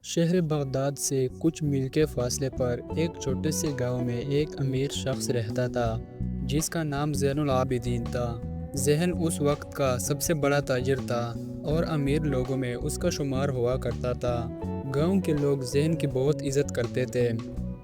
شہر بغداد سے کچھ میل کے فاصلے پر ایک چھوٹے سے گاؤں میں ایک امیر شخص رہتا تھا جس کا نام زین العابدین تھا۔ ذہن اس وقت کا سب سے بڑا تاجر تھا اور امیر لوگوں میں اس کا شمار ہوا کرتا تھا۔ گاؤں کے لوگ زین کی بہت عزت کرتے تھے،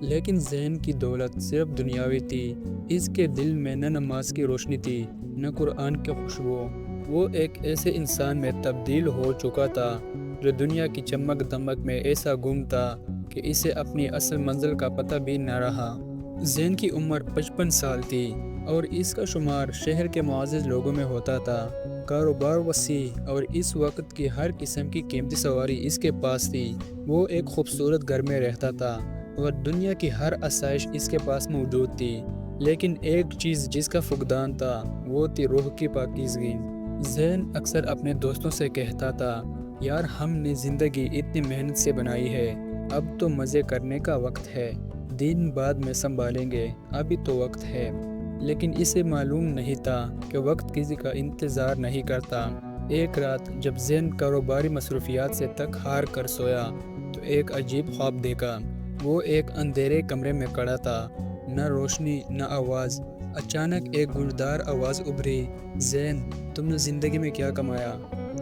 لیکن زین کی دولت صرف دنیاوی تھی۔ اس کے دل میں نہ نماز کی روشنی تھی نہ قرآن کی خوشبو۔ وہ ایک ایسے انسان میں تبدیل ہو چکا تھا جو دنیا کی چمک دمک میں ایسا گم تھا کہ اسے اپنی اصل منزل کا پتہ بھی نہ رہا۔ زین کی عمر 55 سال تھی اور اس کا شمار شہر کے معزز لوگوں میں ہوتا تھا۔ کاروبار وسیع اور اس وقت کی ہر قسم کی قیمتی سواری اس کے پاس تھی۔ وہ ایک خوبصورت گھر میں رہتا تھا اور دنیا کی ہر آسائش اس کے پاس موجود تھی، لیکن ایک چیز جس کا فقدان تھا وہ تھی روح کی پاکیزگی۔ زین اکثر اپنے دوستوں سے کہتا تھا، یار ہم نے زندگی اتنی محنت سے بنائی ہے، اب تو مزے کرنے کا وقت ہے، دن بعد میں سنبھالیں گے، ابھی تو وقت ہے۔ لیکن اسے معلوم نہیں تھا کہ وقت کسی کا انتظار نہیں کرتا۔ ایک رات جب زین کاروباری مصروفیات سے تک ہار کر سویا تو ایک عجیب خواب دیکھا۔ وہ ایک اندھیرے کمرے میں کھڑا تھا، نہ روشنی نہ آواز۔ اچانک ایک گونجدار آواز ابھری، زین تم نے زندگی میں کیا کمایا؟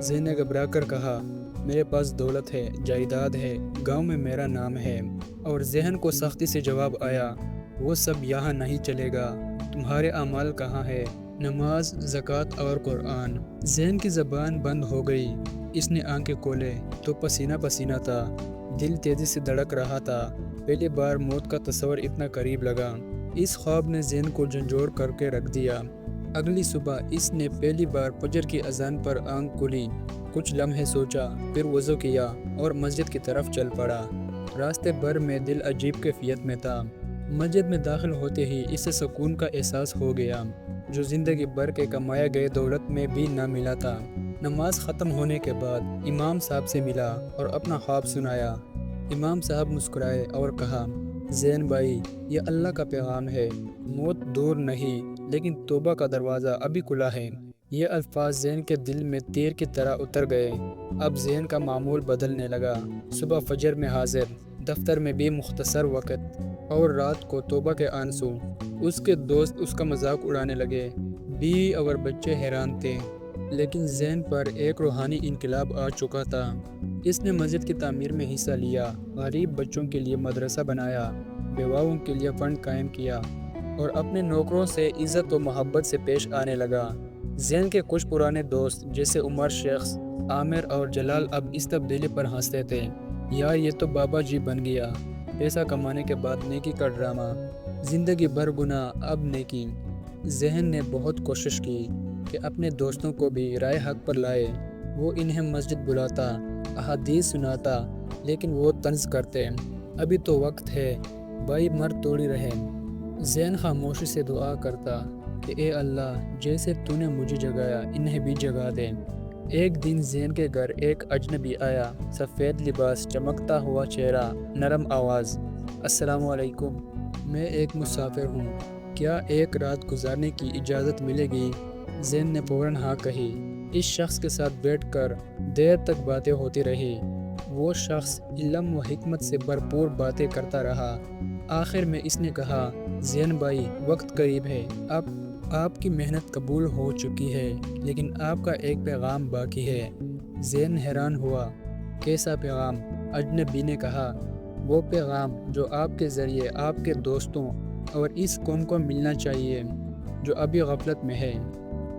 زین نے گھبرا کر کہا، میرے پاس دولت ہے، جائیداد ہے، گاؤں میں میرا نام ہے۔ اور ذہن کو سختی سے جواب آیا، وہ سب یہاں نہیں چلے گا، تمہارے اعمال کہاں ہے؟ نماز، زکوٰۃ اور قرآن۔ زین کی زبان بند ہو گئی۔ اس نے آنکھیں کھولے تو پسینہ پسینہ تھا، دل تیزی سے دھڑک رہا تھا۔ پہلی بار موت کا تصور اتنا قریب لگا۔ اس خواب نے زین کو جھنجھوڑ کر کے رکھ دیا۔ اگلی صبح اس نے پہلی بار فجر کی اذان پر آنکھ کھولی، کچھ لمحے سوچا، پھر وضو کیا اور مسجد کی طرف چل پڑا۔ راستے بھر میں دل عجیب کیفیت میں تھا۔ مسجد میں داخل ہوتے ہی اسے سکون کا احساس ہو گیا جو زندگی بھر کے کمائے گئے دولت میں بھی نہ ملا تھا۔ نماز ختم ہونے کے بعد امام صاحب سے ملا اور اپنا خواب سنایا۔ امام صاحب مسکرائے اور کہا، زین بھائی، یہ اللہ کا پیغام ہے، موت دور نہیں لیکن توبہ کا دروازہ ابھی کھلا ہے۔ یہ الفاظ زین کے دل میں تیر کی طرح اتر گئے۔ اب زین کا معمول بدلنے لگا۔ صبح فجر میں حاضر، دفتر میں بھی مختصر وقت، اور رات کو توبہ کے آنسو۔ اس کے دوست اس کا مذاق اڑانے لگے، بیوی اور بچے حیران تھے، لیکن زین پر ایک روحانی انقلاب آ چکا تھا۔ اس نے مسجد کی تعمیر میں حصہ لیا، غریب بچوں کے لیے مدرسہ بنایا، بیواؤں کے لیے فنڈ قائم کیا اور اپنے نوکروں سے عزت و محبت سے پیش آنے لگا۔ زین کے کچھ پرانے دوست جیسے عمر شیخ، عامر اور جلال اب اس تبدیلی پر ہنستے تھے، یار یہ تو بابا جی بن گیا، پیسہ کمانے کے بعد نیکی کا ڈرامہ، زندگی بھر گناہ اب نیکی۔ ذہن نے بہت کوشش کی کہ اپنے دوستوں کو بھی رائے حق پر لائے۔ وہ انہیں مسجد بلاتا، احادیث سناتا، لیکن وہ طنز کرتے، ابھی تو وقت ہے، بھائی مر توڑی رہے۔ زین خاموشی سے دعا کرتا کہ اے اللہ، جیسے تو نے مجھے جگایا انہیں بھی جگا دے۔ ایک دن زین کے گھر ایک اجنبی آیا، سفید لباس، چمکتا ہوا چہرہ، نرم آواز، السلام علیکم، میں ایک مسافر ہوں، کیا ایک رات گزارنے کی اجازت ملے گی؟ زین نے فوراً ہاں کہی۔ اس شخص کے ساتھ بیٹھ کر دیر تک باتیں ہوتی رہی۔ وہ شخص علم و حکمت سے بھرپور باتیں کرتا رہا۔ آخر میں اس نے کہا، زین بھائی، وقت قریب ہے، اب آپ کی محنت قبول ہو چکی ہے، لیکن آپ کا ایک پیغام باقی ہے۔ زین حیران ہوا، کیسا پیغام؟ اجنبی نے کہا، وہ پیغام جو آپ کے ذریعے آپ کے دوستوں اور اس قوم کو ملنا چاہیے جو ابھی غفلت میں ہے۔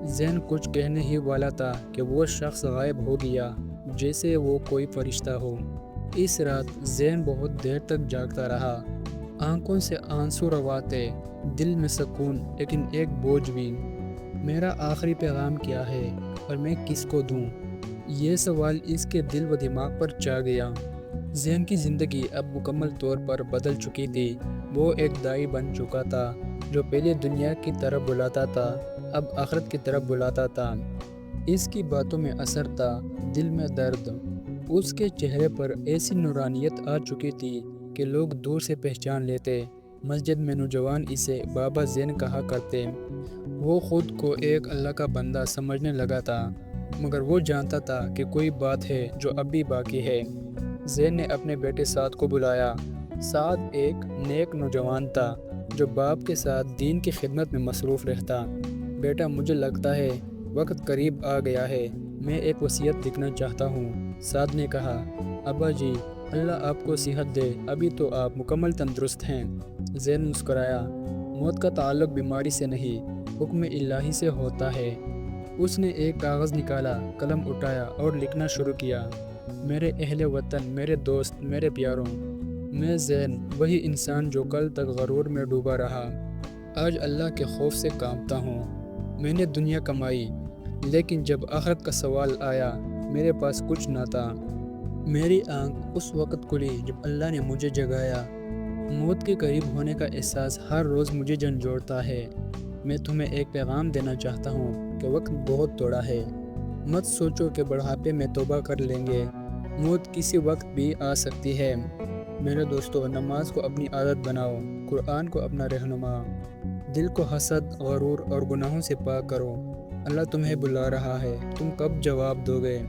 زین کچھ کہنے ہی والا تھا کہ وہ شخص غائب ہو گیا جیسے وہ کوئی فرشتہ ہو۔ اس رات زین بہت دیر تک جاگتا رہا، آنکھوں سے آنسو رواتے، دل میں سکون لیکن ایک بوجھ بھی۔ میرا آخری پیغام کیا ہے اور میں کس کو دوں؟ یہ سوال اس کے دل و دماغ پر چھا گیا۔ زین کی زندگی اب مکمل طور پر بدل چکی تھی۔ وہ ایک داعی بن چکا تھا جو پہلے دنیا کی طرف بلاتا تھا، اب آخرت کی طرف بلاتا تھا۔ اس کی باتوں میں اثر تھا، دل میں درد۔ اس کے چہرے پر ایسی نورانیت آ چکی تھی کہ لوگ دور سے پہچان لیتے۔ مسجد میں نوجوان اسے بابا زین کہا کرتے۔ وہ خود کو ایک اللہ کا بندہ سمجھنے لگا تھا، مگر وہ جانتا تھا کہ کوئی بات ہے جو اب بھی باقی ہے۔ زین نے اپنے بیٹے سعد کو بلایا۔ سعد ایک نیک نوجوان تھا جو باپ کے ساتھ دین کی خدمت میں مصروف رہتا۔ بیٹا، مجھے لگتا ہے وقت قریب آ گیا ہے، میں ایک وصیت لکھنا چاہتا ہوں۔ سعد نے کہا، ابا جی، اللہ آپ کو صحت دے، ابھی تو آپ مکمل تندرست ہیں۔ زین مسکرایا، موت کا تعلق بیماری سے نہیں، حکم الہی سے ہوتا ہے۔ اس نے ایک کاغذ نکالا، قلم اٹھایا اور لکھنا شروع کیا۔ میرے اہل وطن، میرے دوست، میرے پیاروں، میں زین، وہی انسان جو کل تک غرور میں ڈوبا رہا، آج اللہ کے خوف سے کانپتا ہوں۔ میں نے دنیا کمائی، لیکن جب آخرت کا سوال آیا، میرے پاس کچھ نہ تھا۔ میری آنکھ اس وقت کھلی جب اللہ نے مجھے جگایا۔ موت کے قریب ہونے کا احساس ہر روز مجھے جھنجھوڑتا ہے۔ میں تمہیں ایک پیغام دینا چاہتا ہوں کہ وقت بہت تھوڑا ہے۔ مت سوچو کہ بڑھاپے میں توبہ کر لیں گے، موت کسی وقت بھی آ سکتی ہے۔ میرے دوستو، نماز کو اپنی عادت بناؤ، قرآن کو اپنا رہنما، دل کو حسد، غرور اور گناہوں سے پاک کرو۔ اللہ تمہیں بلا رہا ہے، تم کب جواب دو گے؟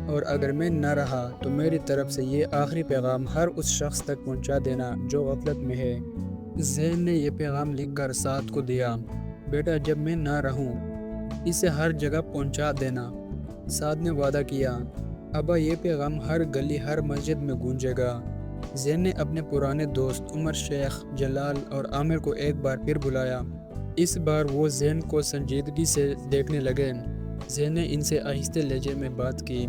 اور اگر میں نہ رہا تو میری طرف سے یہ آخری پیغام ہر اس شخص تک پہنچا دینا جو غفلت میں ہے۔ زین نے یہ پیغام لکھ کر سعد کو دیا۔ بیٹا، جب میں نہ رہوں اسے ہر جگہ پہنچا دینا۔ سعد نے وعدہ کیا، ابا یہ پیغام ہر گلی، ہر مسجد میں گونجے گا۔ زین نے اپنے پرانے دوست عمر شیخ، جلال اور عامر کو ایک بار پھر بلایا۔ اس بار وہ زین کو سنجیدگی سے دیکھنے لگے۔ زین نے ان سے آہستہ لہجے میں بات کی،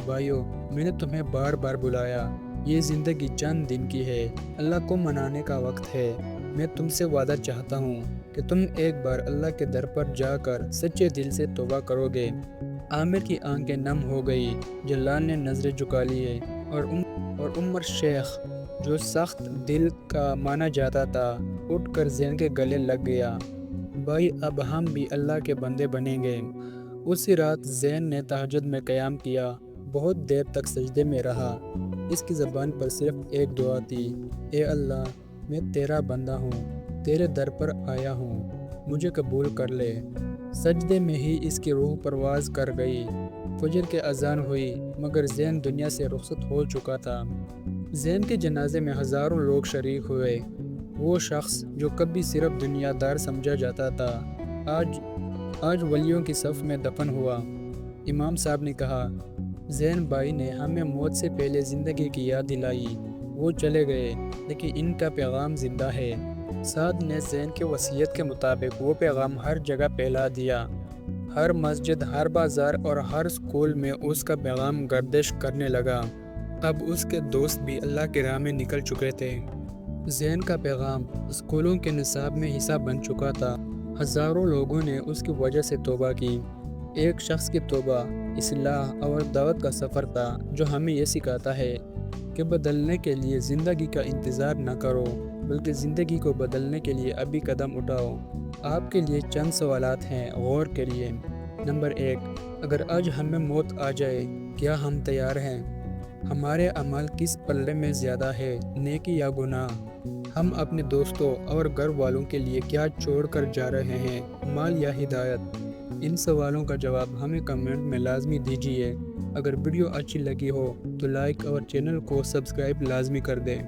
بھائیو، میں نے تمہیں بار بار بلایا، یہ زندگی چند دن کی ہے، اللہ کو منانے کا وقت ہے۔ میں تم سے وعدہ چاہتا ہوں کہ تم ایک بار اللہ کے در پر جا کر سچے دل سے توبہ کرو گے۔ عامر کی آنکھیں نم ہو گئی، جلال نے نظریں جھکا لیے اور عمر شیخ، جو سخت دل کا مانا جاتا تھا، اٹھ کر زین کے گلے لگ گیا۔ بھائی، اب ہم بھی اللہ کے بندے بنیں گے۔ اسی رات زین نے تہجد میں قیام کیا، بہت دیر تک سجدے میں رہا۔ اس کی زبان پر صرف ایک دعا تھی، اے اللہ، میں تیرا بندہ ہوں، تیرے در پر آیا ہوں، مجھے قبول کر لے۔ سجدے میں ہی اس کی روح پرواز کر گئی۔ فجر کی اذان ہوئی، مگر زین دنیا سے رخصت ہو چکا تھا۔ زین کے جنازے میں ہزاروں لوگ شریک ہوئے۔ وہ شخص جو کبھی صرف دنیا دار سمجھا جاتا تھا، آج ولیوں کی صف میں دفن ہوا۔ امام صاحب نے کہا، زین بھائی نے ہمیں موت سے پہلے زندگی کی یاد دلائی۔ وہ چلے گئے، لیکن ان کا پیغام زندہ ہے۔ سعد نے زین کی وصیت کے مطابق وہ پیغام ہر جگہ پھیلا دیا۔ ہر مسجد، ہر بازار اور ہر سکول میں اس کا پیغام گردش کرنے لگا۔ اب اس کے دوست بھی اللہ کی راہ میں نکل چکے تھے۔ زین کا پیغام سکولوں کے نصاب میں حصہ بن چکا تھا۔ ہزاروں لوگوں نے اس کی وجہ سے توبہ کی۔ ایک شخص کی توبہ اصلاح اور دعوت کا سفر تھا جو ہمیں یہ سکھاتا ہے کہ بدلنے کے لیے زندگی کا انتظار نہ کرو، بلکہ زندگی کو بدلنے کے لیے ابھی قدم اٹھاؤ۔ آپ کے لیے چند سوالات ہیں غور کے لیے۔ نمبر 1، اگر آج ہمیں موت آ جائے، کیا ہم تیار ہیں؟ ہمارے اعمال کس پلے میں زیادہ ہے، نیکی یا گناہ؟ ہم اپنے دوستوں اور گھر والوں کے لیے کیا چھوڑ کر جا رہے ہیں، مال یا ہدایت؟ ان سوالوں کا جواب ہمیں کمنٹ میں لازمی دیجیے۔ اگر ویڈیو اچھی لگی ہو تو لائک اور چینل کو سبسکرائب لازمی کر دیں۔